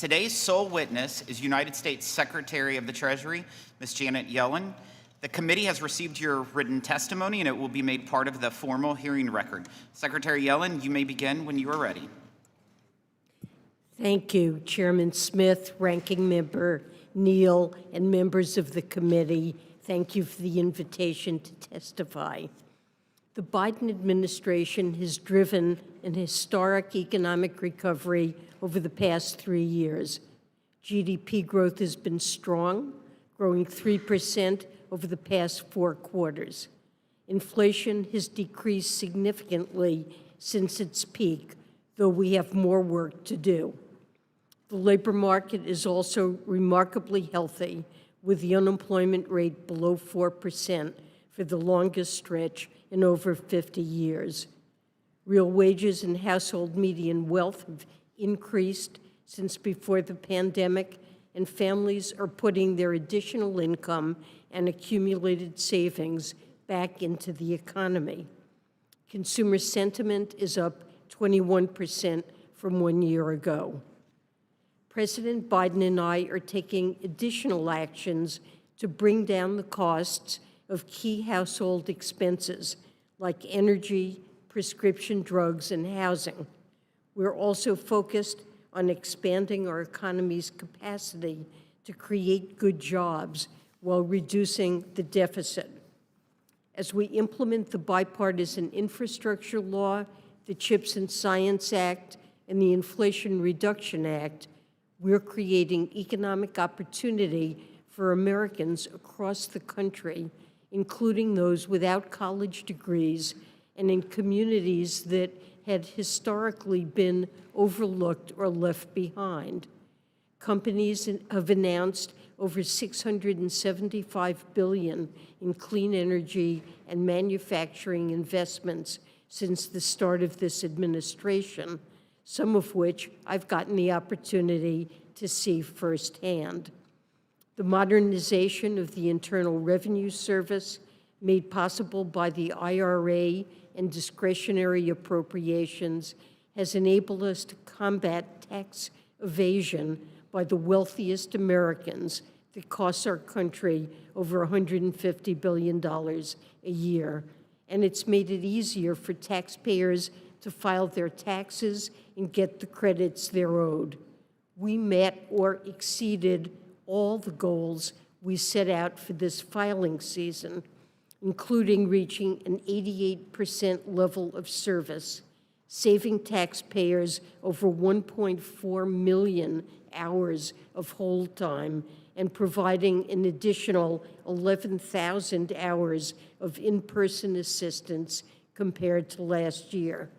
Today's sole witness is United States Secretary of the Treasury, Ms. Janet Yellen. The committee has received your written testimony and it will be made part of the formal hearing record. Secretary Yellen, you may begin when you are ready. Thank you, Chairman Smith, Ranking Member Neal, and members of the committee. Thank you for the invitation to testify. The Biden administration has driven an historic economic recovery over the past 3 years. GDP growth has been strong, growing 3% over the past 4 quarters. Inflation has decreased significantly since its peak, though we have more work to do. The labor market is also remarkably healthy, with the unemployment rate below 4% for the longest stretch in over 50 years. Real wages and household median wealth have increased since before the pandemic, and families are putting their additional income and accumulated savings back into the economy. Consumer sentiment is up 21% from 1 year ago. President Biden and I are taking additional actions to bring down the costs of key household expenses like energy, prescription drugs, and housing. We're also focused on expanding our economy's capacity to create good jobs while reducing the deficit. As we implement the bipartisan infrastructure law, the CHIPS and Science Act, and the Inflation Reduction Act, we're creating economic opportunity for Americans across the country, including those without college degrees and in communities that had historically been overlooked or left behind. Companies have announced over $675 billion in clean energy and manufacturing investments since the start of this administration, some of which I've gotten the opportunity to see firsthand. The modernization of the Internal Revenue Service, made possible by the IRA and discretionary appropriations, has enabled us to combat tax evasion by the wealthiest Americans that costs our country over $150 billion a year. And it's made it easier for taxpayers to file their taxes and get the credits they're owed. We met or exceeded all the goals we set out for this filing season, including reaching an 88% level of service, saving taxpayers over 1.4 million hours of hold time, and providing an additional 11,000 hours of in-person assistance compared to last year.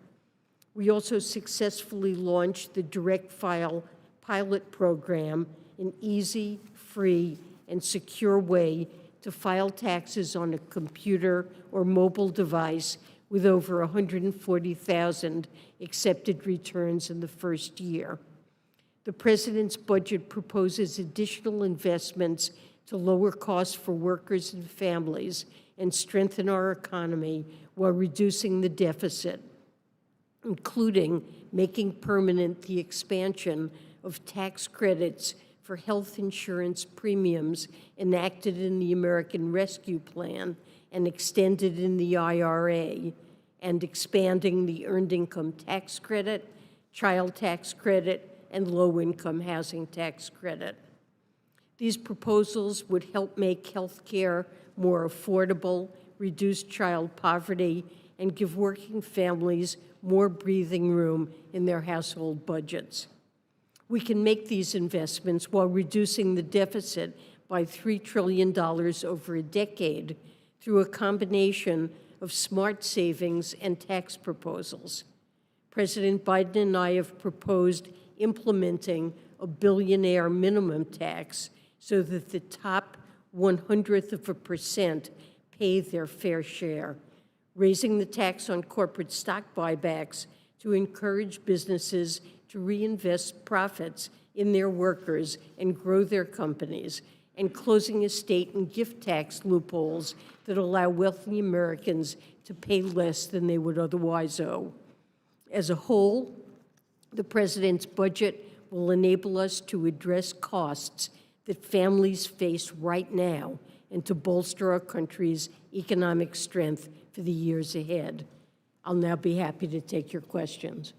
We also successfully launched the Direct File pilot program, an easy, free, and secure way to file taxes on a computer or mobile device with over 140,000 accepted returns in the first year. The President's budget proposes additional investments to lower costs for workers and families and strengthen our economy while reducing the deficit, including making permanent the expansion of tax credits for health insurance premiums enacted in the American Rescue Plan and extended in the IRA, and expanding the Earned Income Tax Credit, Child Tax Credit, and Low-Income Housing Tax Credit. These proposals would help make health care more affordable, reduce child poverty, and give working families more breathing room in their household budgets. We can make these investments while reducing the deficit by $3 trillion over a decade through a combination of smart savings and tax proposals. President Biden and I have proposed implementing a billionaire minimum tax so that the top 0.01% pay their fair share, raising the tax on corporate stock buybacks to encourage businesses to reinvest profits in their workers and grow their companies, and closing estate and gift tax loopholes that allow wealthy Americans to pay less than they would otherwise owe. As a whole, the President's budget will enable us to address costs that families face right now and to bolster our country's economic strength for the years ahead. I'll now be happy to take your questions.